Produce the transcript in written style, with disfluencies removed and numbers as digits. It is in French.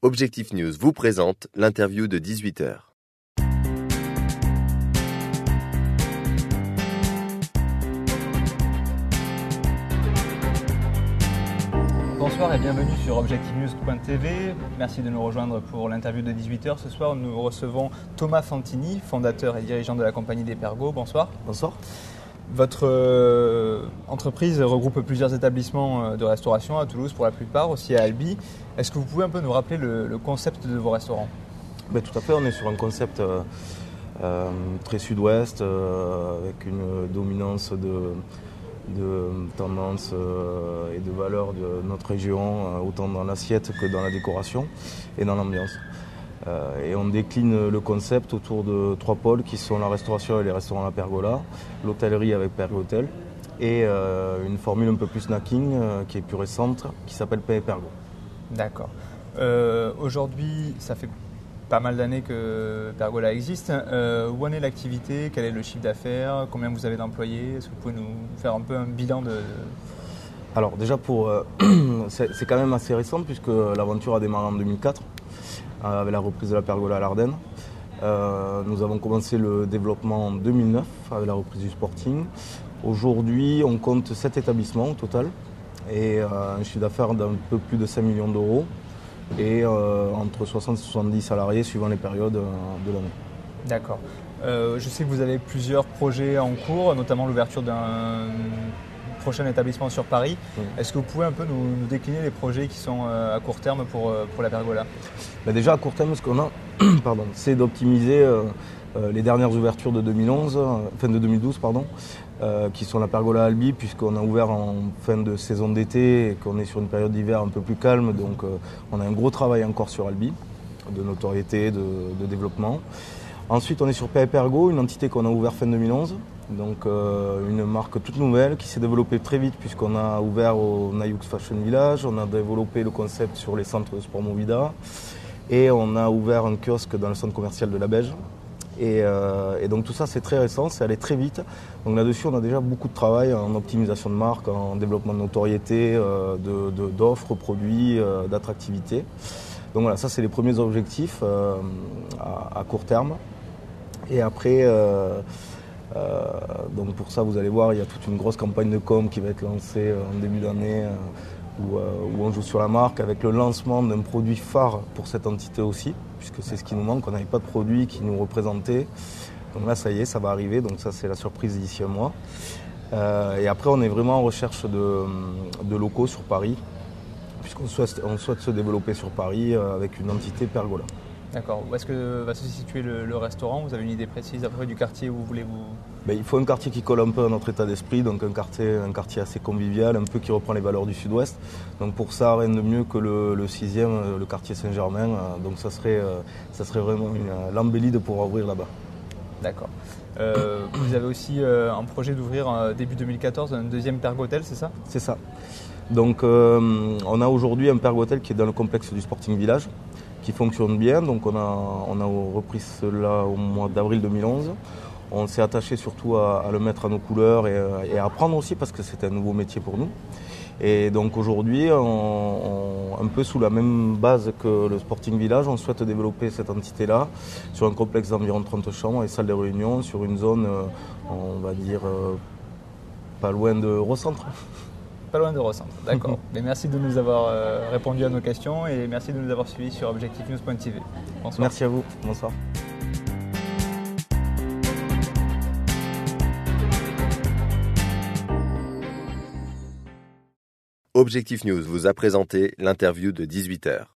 Objectif News vous présente l'interview de 18h. Bonsoir et bienvenue sur objectivenews.tv. Merci de nous rejoindre pour l'interview de 18h. Ce soir, nous recevons Thomas Fantini, fondateur et dirigeant de la compagnie des Pergaux. Bonsoir. Bonsoir. Votre entreprise regroupe plusieurs établissements de restauration à Toulouse pour la plupart, aussi à Albi. Est-ce que vous pouvez un peu nous rappeler le concept de vos restaurants ? Tout à fait, on est sur un concept très sud-ouest avec une dominance de tendances et de valeurs de notre région, autant dans l'assiette que dans la décoration et dans l'ambiance. Et on décline le concept autour de 3 pôles qui sont la restauration et les restaurants à la pergola, l'hôtellerie avec Pergotel et une formule un peu plus snacking qui est plus récente qui s'appelle Pain et Pergo. D'accord. Aujourd'hui, ça fait pas mal d'années que Pergola existe. Où en est l'activité ? Quel est le chiffre d'affaires ? Combien vous avez d'employés ? Est-ce que vous pouvez nous faire un peu un bilan de... Alors déjà, c'est quand même assez récent puisque l'aventure a démarré en 2004 avec la reprise de la Pergola à l'Ardenne. Nous avons commencé le développement en 2009 avec la reprise du Sporting. Aujourd'hui, on compte 7 établissements au total et un chiffre d'affaires d'un peu plus de 5 millions d'euros et entre 60 et 70 salariés suivant les périodes de l'année. D'accord. Je sais que vous avez plusieurs projets en cours, notamment l'ouverture d'un prochain établissement sur Paris. Oui. Est-ce que vous pouvez un peu nous décliner les projets qui sont à court terme pour la Pergola ? Déjà à court terme, ce qu'on a, c'est d'optimiser les dernières ouvertures de 2012, qui sont la Pergola Albi, puisqu'on a ouvert en fin de saison d'été et qu'on est sur une période d'hiver un peu plus calme. Donc on a un gros travail encore sur Albi, de notoriété, de développement. Ensuite, on est sur Pain et Pergo, une entité qu'on a ouverte fin 2011. Donc une marque toute nouvelle qui s'est développée très vite puisqu'on a ouvert au Naïoux Fashion Village, on a développé le concept sur les centres de sport Movida et on a ouvert un kiosque dans le centre commercial de la Beige. Et donc tout ça c'est très récent, c'est allé très vite. Donc là-dessus on a déjà beaucoup de travail en optimisation de marque, en développement de notoriété, d'offres, produits, d'attractivité. Donc voilà, ça c'est les premiers objectifs à court terme. Et après, donc pour ça vous allez voir, il y a toute une grosse campagne de com qui va être lancée en début d'année où on joue sur la marque avec le lancement d'un produit phare pour cette entité aussi, puisque c'est ce qui nous manque, on n'avait pas de produit qui nous représentait. Donc là ça y est, ça va arriver, donc ça c'est la surprise d'ici un mois. Et après on est vraiment en recherche de locaux sur Paris, puisqu'on souhaite se développer sur Paris avec une entité Pergola. D'accord. Où est-ce que va se situer le restaurant ? Vous avez une idée précise à peu près du quartier où vous voulez vous... Il faut un quartier qui colle un peu à notre état d'esprit, donc un quartier assez convivial, un peu qui reprend les valeurs du sud-ouest. Donc pour ça, rien de mieux que le 6e, le quartier Saint-Germain. Donc ça serait vraiment l'embellie de pouvoir ouvrir là-bas. D'accord. Vous avez aussi un projet d'ouvrir début 2014 un deuxième Pergotel, c'est ça ? C'est ça. Donc on a aujourd'hui un Pergotel qui est dans le complexe du Sporting Village, qui fonctionne bien. Donc on a repris cela au mois d'avril 2011. On s'est attaché surtout à le mettre à nos couleurs et à apprendre aussi parce que c'est un nouveau métier pour nous. Et donc aujourd'hui, un peu sous la même base que le Sporting Village, on souhaite développer cette entité-là sur un complexe d'environ 30 chambres et salles de réunion sur une zone, on va dire, pas loin de Rocentre. Pas loin de Rocentre, d'accord. Mais merci de nous avoir répondu à nos questions et merci de nous avoir suivis sur objectivenews.tv. Bonsoir. Merci à vous, bonsoir. Objectif News vous a présenté l'interview de 18h.